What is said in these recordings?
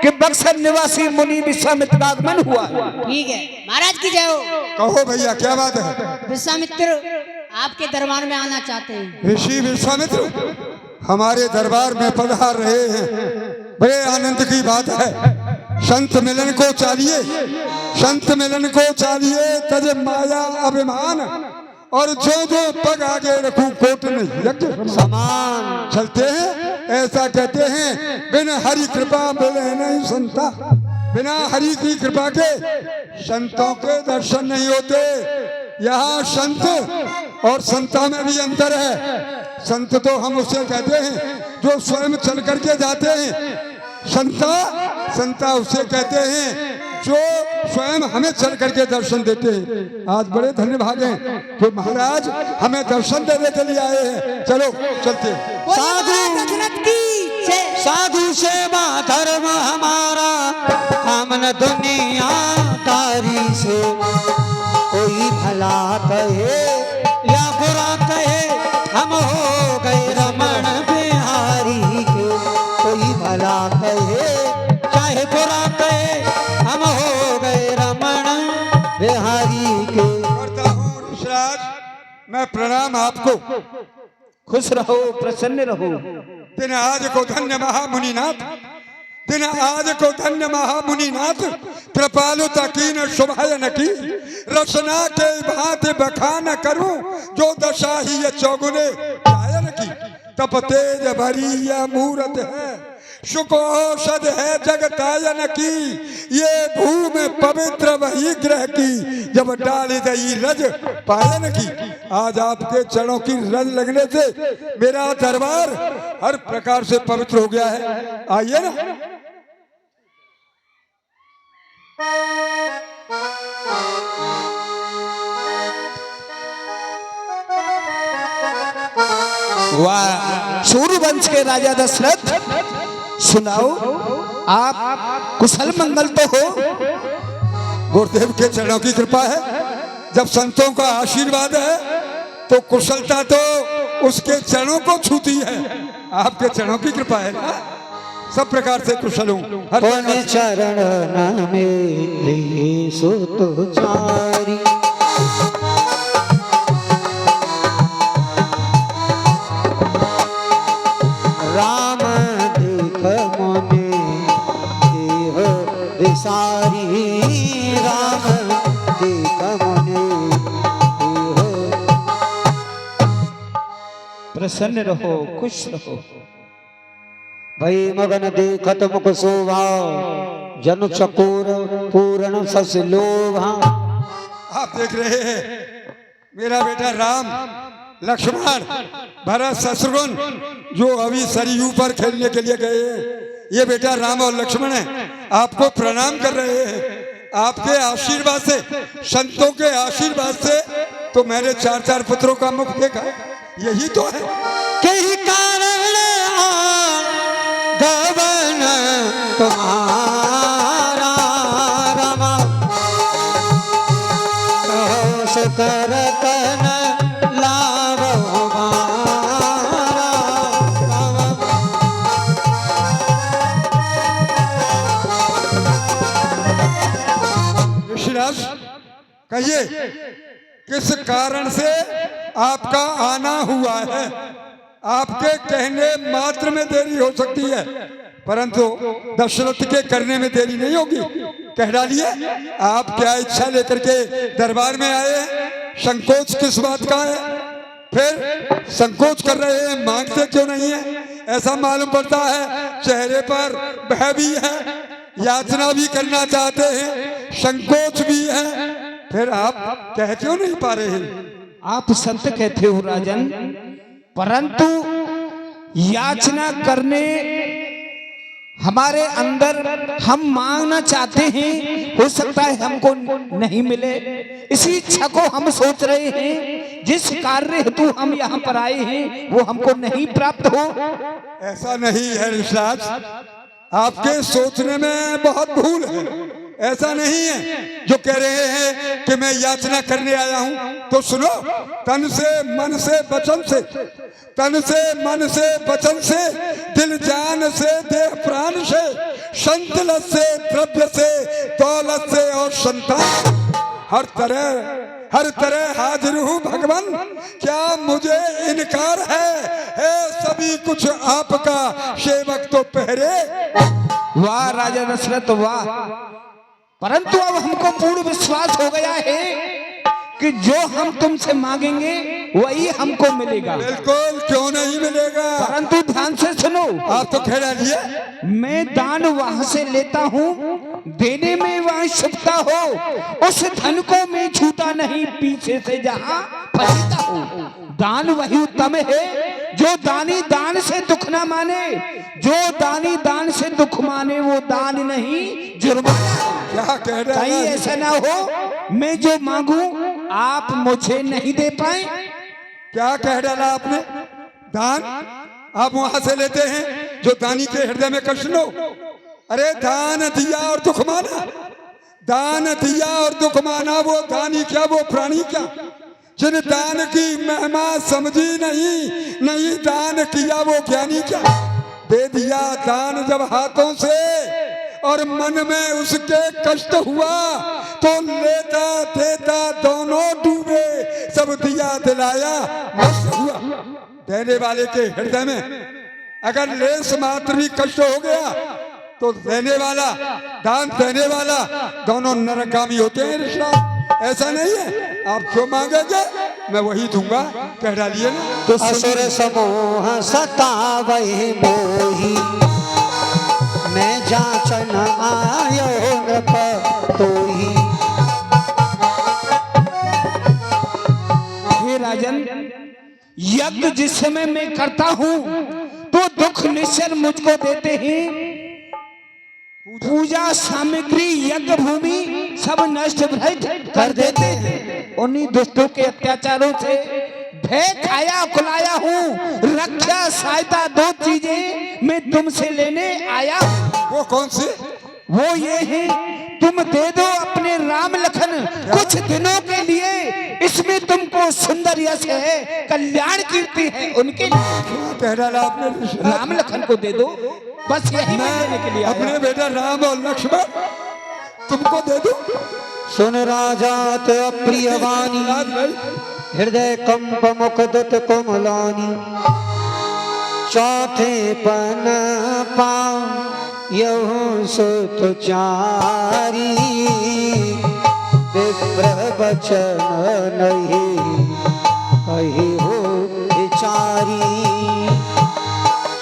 कि बक्सर निवासी मुनि विश्वामित्र आगमन हुआ। ठीक है महाराज की जय हो। कहो भैया क्या बात है। विश्वामित्र आपके दरबार में आना चाहते हैं। ऋषि विश्वामित्र हमारे दरबार में पधार रहे हैं, बड़े आनंद की बात है। संत मिलन को चाहिए, संत मिलन को चाहिए, तज माया अभिमान, और जो पग आगे रखूं कोट नहीं यज्ञ समान। चलते हैं ऐसा कहते हैं, बिना हरि कृपा मिले नहीं संता, बिना हरि की कृपा के संतों के दर्शन नहीं होते। यहाँ संत और संता में भी अंतर है। संत तो हम उसे कहते हैं जो स्वयं चल करके जाते हैं, संता उसे कहते हैं जो स्वयं हमें चल करके दर्शन देते हैं। आज बड़े धन्य भाग हैं कि महाराज हमें दर्शन देने के लिए आए हैं। चलो चलते। साधु सेवा धर्म हमारा, हम न दुनिया तारी से कोई भला कहे या बुरा कहे, हम हो गए रमण बिहारी के। कोई भला कहे चाहे बुरा कहे, हम हो गए रमण बिहारी के। करता हूँ ऋषिराज, मैं प्रणाम आपको। खुश रहो, प्रसन्न रहो। दिन आज को धन्य महामुनिनाथ, दिन आज को धन्य महामुनिनाथ, कृपालु तकीन शुभायन की, रचना के भांति बखान करूं, जो दशा ही ये चौगुने गायन की। तप तेज भरी यह मूरत है, सुखौषध है जगतायन की, ये भूमि पवित्र वही ग्रह की, जब डाल दई रज पायन की। आज आपके चरणों की रज लगने से मेरा दरबार हर प्रकार से पवित्र हो गया है। आइए ना। वाह, सूर्यवंश के राजा दशरथ, सुनाओ आप कुशल मंगल तो हो। गुरुदेव के चरणों की कृपा है, जब संतों का आशीर्वाद है तो कुशलता तो उसके चरणों को छूती है। आपके चरणों की कृपा है ना, सब प्रकार से कुशल हूँ। पुण्य चरण में सुत चारी, राम देख मोने देह विसारी, राम देख मोने देह। प्रसन्न रहो, खुश रहो। भई मगन देखत मुख शोभा, जन चकोर पूर्ण सस लोभा। आप देख रहे हैं मेरा बेटा राम, लक्ष्मण, भरत, शत्रुघ्न जो अभी सरयू पर खेलने के लिए गए हैं, ये बेटा राम और लक्ष्मण है, आपको प्रणाम कर रहे हैं। आपके आशीर्वाद से, संतों के आशीर्वाद से तो मैंने 4 पुत्रों का मुख देखा, यही तो है। कहीं कारण गवन तुम्हारा रमा, कर कन लावो ऋषिराज कहिए किस कारण से आपका आना हुआ है। आपके कहने मात्र में देरी हो सकती है, परंतु दशरथ के करने में देरी नहीं होगी। कह डालिए आप क्या इच्छा लेकर के दरबार में आए हैं, संकोच किस बात का है। फिर संकोच कर रहे हैं, मांगते क्यों नहीं है। ऐसा मालूम पड़ता है चेहरे पर भय भी है, याचना भी करना चाहते हैं, संकोच भी है, फिर आप कह क्यों नहीं पा रहे हैं। आप संत कहते हो राजन, परंतु याचना करने हमारे अंदर हम मांगना चाहते हैं, हो सकता है हमको नहीं मिले। इसी इच्छा को हम सोच रहे हैं, जिस कार्य हेतु हम यहाँ पर आए हैं वो हमको नहीं प्राप्त हो। ऐसा नहीं है ऋषिराज, आपके सोचने में बहुत भूल है। ऐसा नहीं है जो कह रहे हैं कि मैं याचना करने आया हूं। तो सुनो, तन से मन से वचन से, तन से मन से वचन से, दिल जान से देह प्राण से, संतलत से, द्रव्य से, दौलत से और संतान, हर तरह हाजिर हूँ भगवान। क्या मुझे इनकार है सभी कुछ आपका सेवक तो पहरे। वाह राजा दशरथ वाह। परंतु अब हमको पूर्ण विश्वास हो गया है कि जो हम तुमसे मांगेंगे वही हमको मिलेगा। बिल्कुल, क्यों नहीं मिलेगा। परंतु ध्यान से सुनो, आप तो कह डालिए। मैं दान वहां से लेता हूँ, देने में वहां शुभता हो, उस धन को मैं छूता नहीं, पीछे से जहाँ फंसता हूँ। दान वही उत्तम है जो दानी दान से दुख न माने, जो दानी दान से दुख माने वो दान नहीं जुर्माना। क्या कह रहे कहीं हैं। ऐसा ना हो मैं जो मांगू आप मुझे नहीं दे पाए। क्या कह डाला आपने। दान आप वहां से लेते हैं जो दानी के हृदय में कष्ट लो। अरे दान दिया और दुख माना, दान दिया और दुख माना, वो दानी क्या वो प्राणी क्या। जिन दान की महिमा समझी नहीं दान किया वो ज्ञानी क्या। दे दिया दान जब हाथों से और मन में उसके कष्ट हुआ, तो लेता देता दोनों डूबे, सब दिया दिलाया मस्त हुआ। देने वाले के हृदय में अगर लेस मात्र भी कष्ट हो गया तो देने वाला, दान देने वाला दोनों नरकगामी होते हैं। ऋषभ ऐसा नहीं है, आप जो मांगेंगे मैं वही दूंगा। कह डालिए ना। तो असुर समूह सतावहि मोहि, मैं जाचन आयो नृप तोहि। हे राजन, यज्ञ जिस समय मैं करता हूँ तो दुख निश्चय मुझको देते हैं। पूजा सामग्री यज्ञ भूमि सब नष्ट भ्रष्ट कर देते हैं। उन्हीं दुष्टों के अत्याचारों से भय खाया कुलाया हूँ। रक्षा सहायता दो चीजें मैं तुमसे लेने आया हूँ। वो कौन सी। वो ये है, तुम दे दो अपने राम लखन कुछ दिनों के लिए, इसमें तुमको सुंदर यश है, कल्याण कीर्ति है उनके लिए। कह डाला आपने। राम लखन को दे दो, बस यही मैं लेने के लिए आया। अपने बेटा राम और लक्ष्मण तुमको दे दूं। सुन राजा तो प्रिय वाणी, हृदय कंप मुख दुत कोमलानी। चौथे पन पा यहु सुत चारी, विप्र बचन नहीं कही हो विचारी।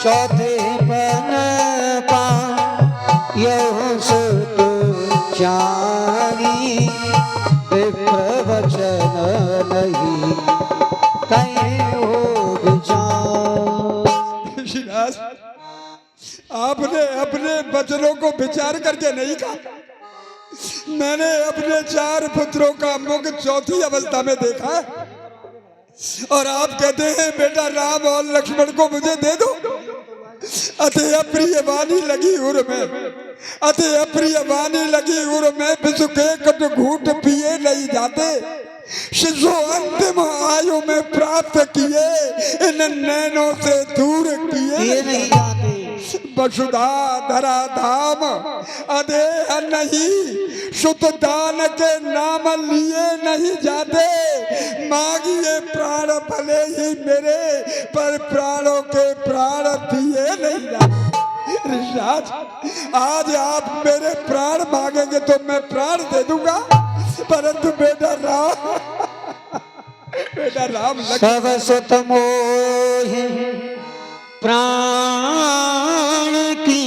चौथे पन पा यहु सुत चारी, विप्र बचन नहीं कही हो विचार। ऋषिराज, आपने अपने वचनों को विचार करके नहीं कहा। मैंने अपने 4 पुत्रों का मुख चौथी अवस्था में देखा है, और आप कहते हैं बेटा राम और लक्ष्मण को मुझे दे दो। अति अप्रिय वाणी लगी उर में, अति अप्रिय वाणी लगी उर में, विश्व के कट घूट पिए नहीं जाते। शिशु अंतिम आयु में प्राप्त किए, इन नैनों से दूर किए नहीं जाते। वसुधा धरा धाम अदेह नहीं, सुत दान के नाम लिए नहीं जाते। मांगिए प्राण भले ही मेरे, पर प्राणों के प्राण दिए नहीं जाते। ऋषिराज, आज आप मेरे प्राण मांगेंगे तो मैं प्राण दे दूंगा, परंतु बेटा राम सब सुत मोहि प्राण की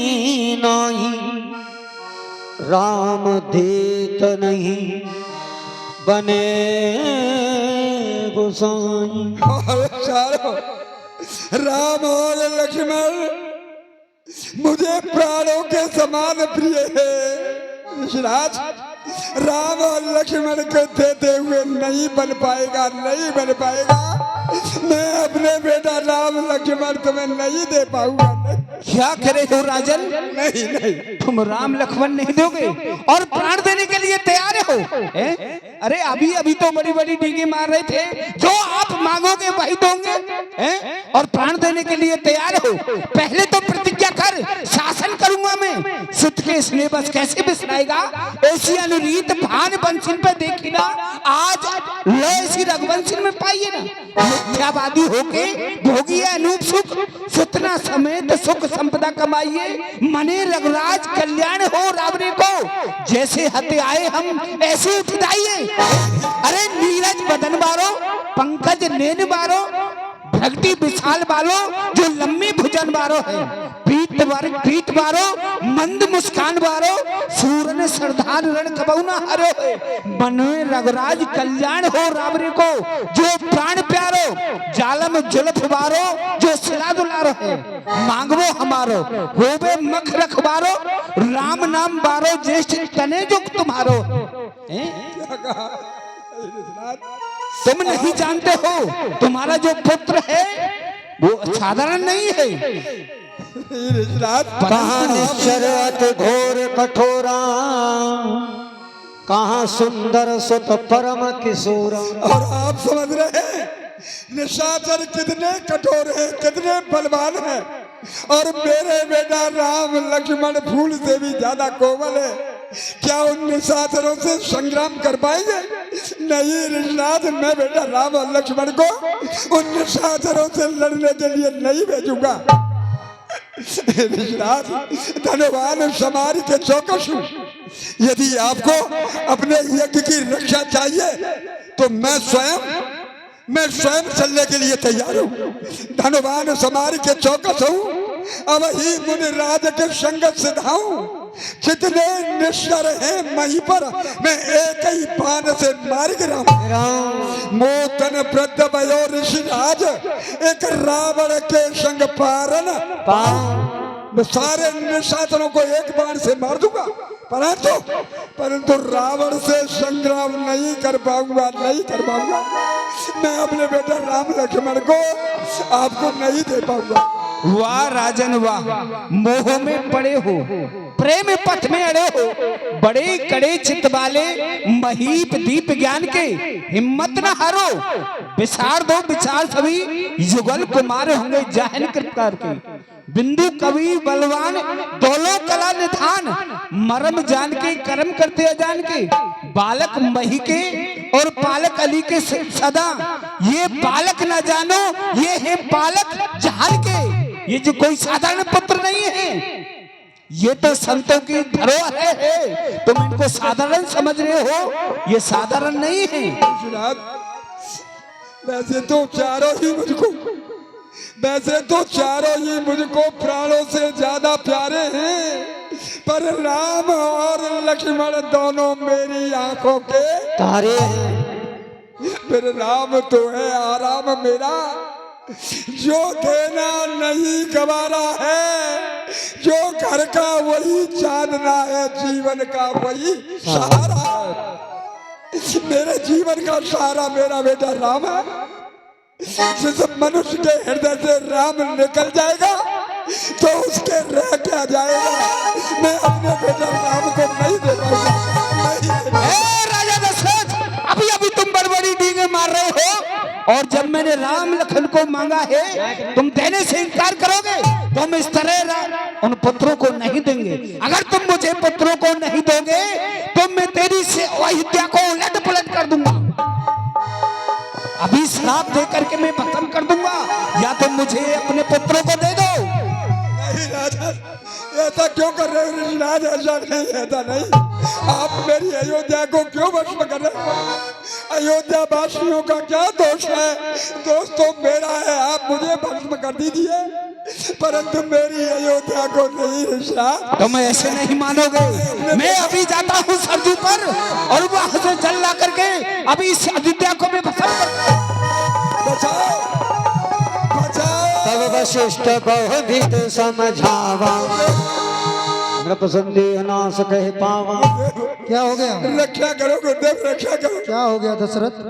नाही, राम देत नहीं बने गोसाई। राम और लक्ष्मण मुझे प्राणों के समान प्रिय है। ऋषिराज, राम और लक्ष्मण को देते हुए नहीं बन पाएगा, नहीं बन पाएगा। मैं अपने बेटा राम लक्ष्मण तुम्हें नहीं दे पाऊंगा। क्या करे हो राजन। नहीं तुम राम लक्ष्मण नहीं दोगे और प्राण देने के लिए तैयार हो। अरे अभी अभी तो बड़ी बड़ी डींगे मार रहे थे, जो आप मांगोगे वही दोगे और प्राण देने के लिए तैयार हो। पहले तो प्रतिज्ञा कर, शासन शासन करूंगा मैं। सुत के स्नेह बस कैसे बिसराएगा, ऐसी अनुरीत भान बंसिन पे देखी ना, आज लो ऐसी रघुवंशिन में पाइए ना। मिथ्यावादी होके भोगी अनूप सुख, सुतना समेत सुख संपदा कमाइए। मने रघुराज कल्याण हो रावरे को, जैसे हते आए हम ऐसे उठ जाइए। अरे नीरज बदन बारो, पंकज नैन बारो, भक्ति विशाल बालो, जो लंबी भुजन बारो है। पीठ बारो, मंद मुस्कान बारो, सूरन सरदार रण कबऊ न हरो है। मन में रघुराज कल्याण हो रावरे को, जो प्राण प्यारो, जालम जुल्फ बारो, जो सिला दुलारो है। मांगवो हमारो होबे मख रखबारो, राम नाम बारो, ज्येष्ठ तने जो तुम्हारो। तुम नहीं जानते हो तुम्हारा जो पुत्र है वो साधारण नहीं है। कहाँ निश्चर अति घोर कठोरा, कहाँ सुंदर सुत परम किशोरा। और आप समझ रहे हैं निशाचर कितने कठोर हैं, कितने बलवान हैं, और मेरे बेटा राम लक्ष्मण फूल से भी ज्यादा कोमल है। क्या उन निशाचरों से संग्राम कर पाएंगे? नहीं ऋषिनाथ, मैं बेटा राम और लक्ष्मण को उन निशाचरों से लड़ने के लिए नहीं भेजूंगा। ऋषिनाथ, धनवान समारी के चौकस हूं। यदि आपको अपने यज्ञ की रक्षा चाहिए तो मैं स्वयं चलने के लिए तैयार हूँ। धनवान समारी के चौकस हूँ, अब ही मुनि राज के संगत सिधाऊं। जितने निश्चर हैं मही पर मैं एक ही बाण से मार गिराऊं। मोतन वृद्ध भयो ऋषिराज, एक रावण के संग पारन मैं सारे निशाचरों को एक बाण से मार दूंगा, परंतु रावण से संग्राम नहीं कर पाऊंगा। मैं अपने बेटा राम लक्ष्मण को आपको नहीं दे पाऊंगा। वाह राजन वाह, मोह में पड़े हो, प्रेम पथ में अड़े हो, बड़े कड़े चित्त वाले महीप दीप ज्ञान के, हिम्मत न हारो। विसार दो विचार सभी, युगल कुमार होंगे जाहन कृपकार के। बिंदु कवि बलवान, दोनों कला निधान, मरम जान के कर्म करते अजान के। बालक मही के और पालक अली के सदा, ये बालक न जानो ये है पालक जहान के। ये जो कोई साधारण पुत्र नहीं है, ये तो संतों की धरोहर है। तुम इनको साधारण समझ रहे हो, ये साधारण नहीं है। वैसे तो चारों ही मुझको प्राणों से ज्यादा प्यारे हैं, पर राम और लक्ष्मण दोनों मेरी आंखों के तारे हैं। फिर राम तो है आराम मेरा, जो देना नहीं गवारा है, जो घर का वही चांदना है, जीवन का वही सहारा है। मेरे जीवन का सहारा मेरा बेटा राम है। जिस मनुष्य के हृदय से राम निकल जाएगा तो उसके रह क्या जाएगा। मैं अपने बेटा राम को नहीं दे पाऊंगा। राजा दशरथ, अभी तुम बड़बड़ी डींगे मार रहे हो, और जब मैंने राम लखन को मांगा है तुम देने से इनकार करोगे। तुम इस तरह उन पुत्रों को नहीं देंगे। अगर तुम मुझे पुत्रों को नहीं दोगे तो मैं तेरी से अयोध्या को उलट पुलट कर दूंगा। अभी श्राप दे करके मैं खत्म कर दूंगा, या तुम मुझे अपने पुत्रों को दे दो। नहीं राजा, ऐसा क्यों कर रहे हो ऋषिराज? ऐसा नहीं। आप मेरी अयोध्या को क्यों भस्म कर रहे हो? अयोध्या वासियों का क्या दोष है? दोष तो मेरा है। आप मुझे भस्म कर दीजिए, परंतु मेरी अयोध्या को नहीं ऋषिराज। तुम ऐसे नहीं मानोगे। मैं अभी जाता हूँ सरजू पर, और वहां से जल ला करके अभी इस अयोध्या को मैं भस्म कर। तब वशिष्ठ बहुविध समझावा, नृपसंदेह नाश कह पावा। क्या हो गया? रक्षा करो गुरुदेव, रक्षा करो। क्या हो गया दशरथ?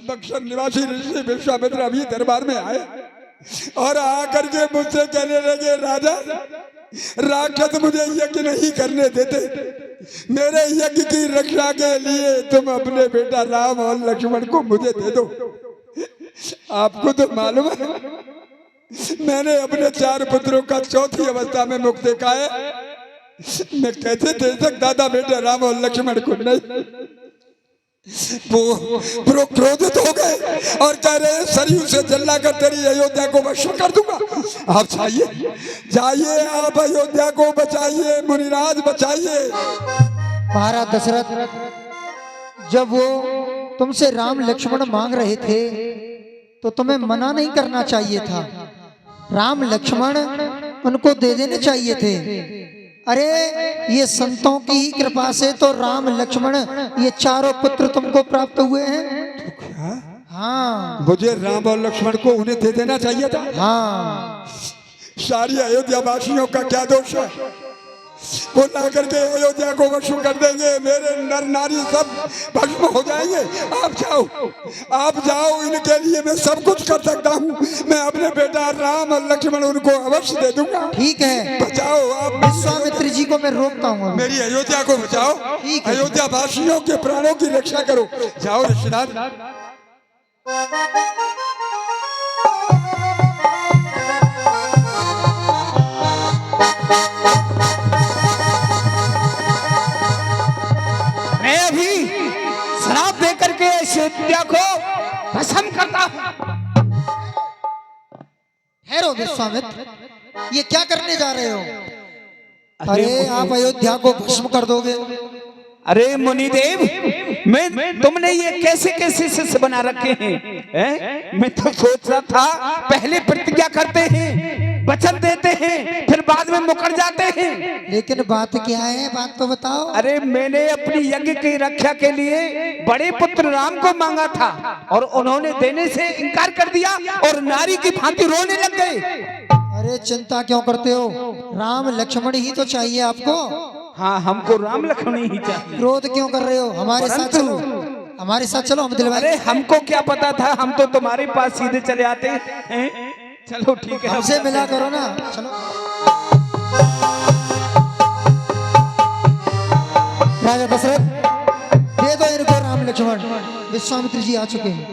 बक्सर निवासी ऋषि विश्वामित्र अभी दरबार में आए और आकर के मुझसे कहने लगे, राजा राक्षस मुझे यज्ञ नहीं करने देते। मेरे यज्ञ की रक्षा के लिए तुम अपने बेटा राम और लक्ष्मण को मुझे दे दो। आपको तो मालूम है मैंने अपने 4 पुत्रों का चौथी अवस्था में मुख देखा है। मैं कैसे दे सकता था बेटा राम और लक्ष्मण को? नहीं, वो क्रोधित हो गए और कह रहे सरयू से जल लाकर तेरी अयोध्या को भस्म कर दूंगा। आप जाइए, आप अयोध्या को बचाइए, मुनिराज बचाइए। महाराज दशरथ, जब वो तुमसे राम लक्ष्मण मांग रहे थे तो तुम्हें मना नहीं करना चाहिए था। राम लक्ष्मण उनको दे देने चाहिए थे। अरे ये संतों की ही कृपा से तो राम लक्ष्मण ये चारों पुत्र तुमको प्राप्त हुए हैं। हाँ, मुझे राम और लक्ष्मण को उन्हें दे देना चाहिए था। हाँ, सारी अयोध्या वासियों का क्या दोष है? वो ला करके अयोध्या को भस्म कर देंगे, मेरे नर नारी सब भस्म हो जाएंगे। आप जाओ, इनके लिए मैं सब कुछ कर सकता हूँ। मैं अपने बेटा राम और लक्ष्मण उनको अवश्य दे दूंगा। ठीक है, बचाओ आप। विश्वामित्र जी को मैं रोकता हूँ। मेरी अयोध्या को बचाओ, ठीक है। अयोध्या वासियों के प्राणों की रक्षा करो। जाओ ऋषिनाथ। मैं अभी श्राप देकर के अयोध्या को भस्म करता हूं। ठहरो विश्वामित्र, ये क्या करने जा रहे हो? अरे आप अयोध्या को भस्म कर दोगे। अरे मुनिदेव, मैं तुमने ये कैसे कैसे शिष्य बना रखे हैं? मैं तो सोच रहा था पहले प्रतिज्ञा करते हैं, वचन देते हैं, फिर बाद में मुकर जाते हैं। लेकिन बात क्या है, बात तो बताओ। अरे मैंने अपनी यज्ञ की रक्षा के लिए बड़े पुत्र राम को मांगा था और उन्होंने देने से इनकार कर दिया और नारी की भांति रोने लग गए। अरे चिंता क्यों करते हो, राम लक्ष्मण ही तो चाहिए आपको। हाँ, हमको राम लक्ष्मण ही चाहिए। क्रोध क्यों कर रहे हो? हमारे साथ चलो, हमारे साथ चलो, हम दिलवा। अरे हमको क्या पता था, हम तो तुम्हारे पास सीधे चले आते हैं। चलो ठीक है, हमसे मिला करो ना, चलो। राजा दशरथ, दे दो इनको राम लक्ष्मण। विश्वामित्र जी आ चुके हैं।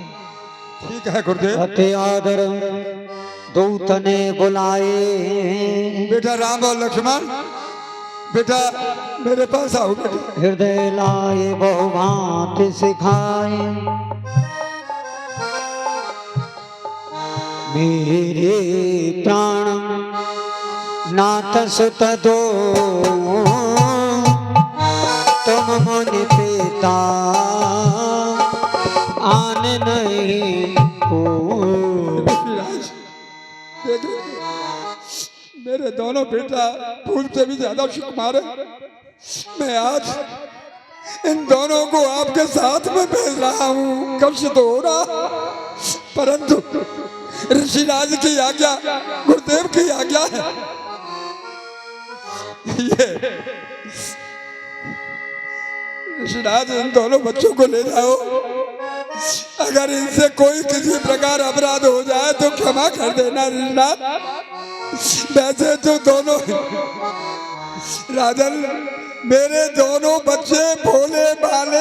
ठीक है गुरुदेव। अति आदर दूत ने बुलाए। बेटा राम और लक्ष्मण, बेटा मेरे पास आओ बेटा। हृदय लाए बहुभांति सिखाए, मेरे प्राण नाथ सुत दो, तुम मुनि पिता आन नहीं को। देख मेरे दोनों बेटा फूल से भी ज्यादा सुकुमार है। मैं आज इन दोनों को आपके साथ में भेज रहा हूँ। कष्ट तो हो रहा, परंतु ऋषिराज की आज्ञा, गुरुदेव की आज्ञा है। ये ऋषिराज इन दोनों बच्चों को ले जाओ। अगर इनसे कोई किसी प्रकार अपराध हो जाए तो क्षमा कर देना ऋषिराज। वैसे तो दोनों राजन, मेरे दोनों बच्चे भोले भाले